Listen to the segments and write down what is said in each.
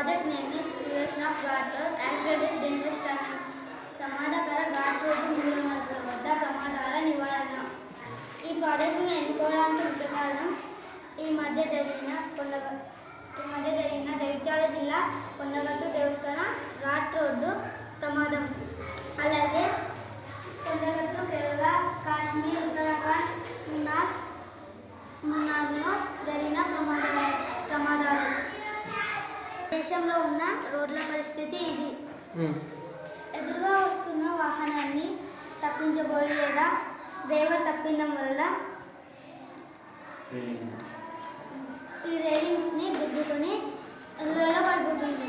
project name is Prevention of Ghat Road Accident Dangerous Turnings. ప్రమాదకర ghat road మూల మార్పుల వద్ద ప్రమాదాల నివారణ. ఈ ప్రాజెక్టును ఎన్నుకోవడానికి ముఖ్య కారణం ఈ మధ్య జరిగిన జగిత్యాల జిల్లా కొండగట్టు దేవస్థాన ఘాట్ రోడ్డు ప్రమాదం. అలాగే కొండగట్టు, కేరళ, కాశ్మీర్, ఉత్తరాఖండ్, మున్నార్లో జరిగిన ప్రమాదాలు. దేశంలో ఉన్న రోడ్ల పరిస్థితి ఇది. ఎదురుగా వస్తున్న వాహనాన్ని తప్పించబోయి లేదా డ్రైవర్ తప్పించడం వల్ల ఈ రైలింగ్స్ని గుద్దుకొని లోయలో పడిపోతుంది.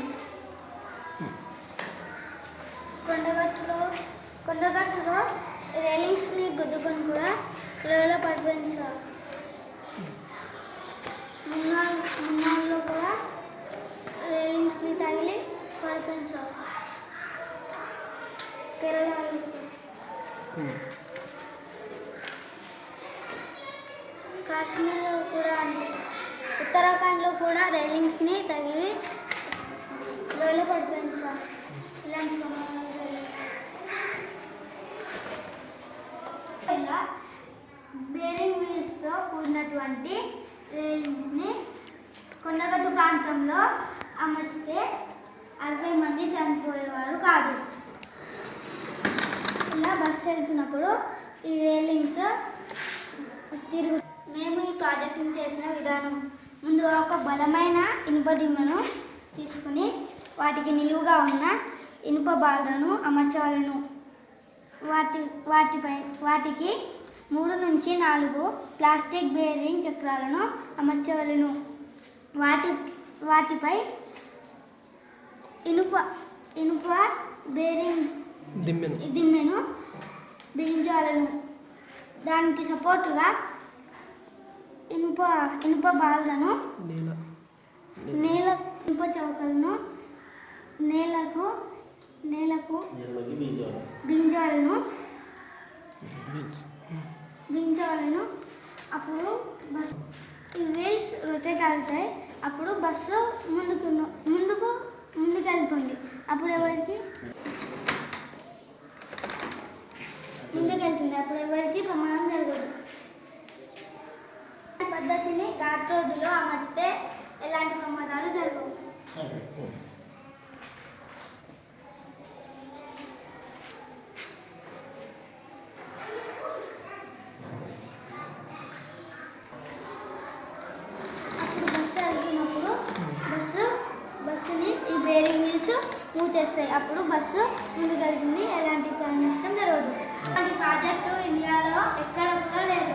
కొండగట్టులో రైలింగ్స్ని గుద్దుకొని కూడా లోయలో పడిపోయింది సార్. మున్నార్లో కూడా రైలింగ్స్ని తగిలి పడిపోయింది సార్. కేరళ కాశ్మీర్లో కూడా అంతే. ఉత్తరాఖండ్లో కూడా రైలింగ్స్ని తగిలి లోయలో పడిపోయింది సార్. ఇలాంటి ఇలా బేరింగ్ వీల్స్తో కూడినటువంటి రైలింగ్స్ని కొండగట్టు ప్రాంతంలో అమర్చితే 60 మంది చనిపోయేవారు కాదు. ఇలా బస్సు వెళ్తున్నప్పుడు ఈ రైలింగ్స్ మేము ఈ ప్రాజెక్టును చేసిన విధానం: ముందుగా ఒక బలమైన ఇనుప దిమ్మను తీసుకుని వాటికి నిలువుగా ఉన్న ఇనుప బాల్లను అమర్చవలను. వాటికి 3 నుంచి 4 ప్లాస్టిక్ బేరింగ్ చక్రాలను అమర్చవలను. వాటిపై ఇనుప బేరింగ్ దిమ్మెను బిగించాలను. దానికి సపోర్టుగా ఇనుప బాల్లను ఇనుప చౌకలను నేలకు బిగించాలను. అప్పుడు బస్సు ఈ వీల్స్ రొటేట్ అవుతాయి. అప్పుడు బస్సు ముందుకెళ్తుంది. అప్పుడు ఎవరికి ప్రమాదం జరగదు. ఈ పద్ధతిని ఘాట్ రోడ్డులో అమర్చితే ఎలాంటి ప్రమాదాలు జరగవు. అప్పుడు బస్సు వెళ్తున్నప్పుడు బస్సుని ఈ బేరింగ్ వీల్స్ మూవ్ చేస్తాయి. అప్పుడు బస్సు ముందుకెళ్తుంది. ఎలాంటి ప్రాణ నష్టం జరగదు. ఈ ప్రాజెక్టు ఇండియాలో ఎక్కడ కూడా లేదు.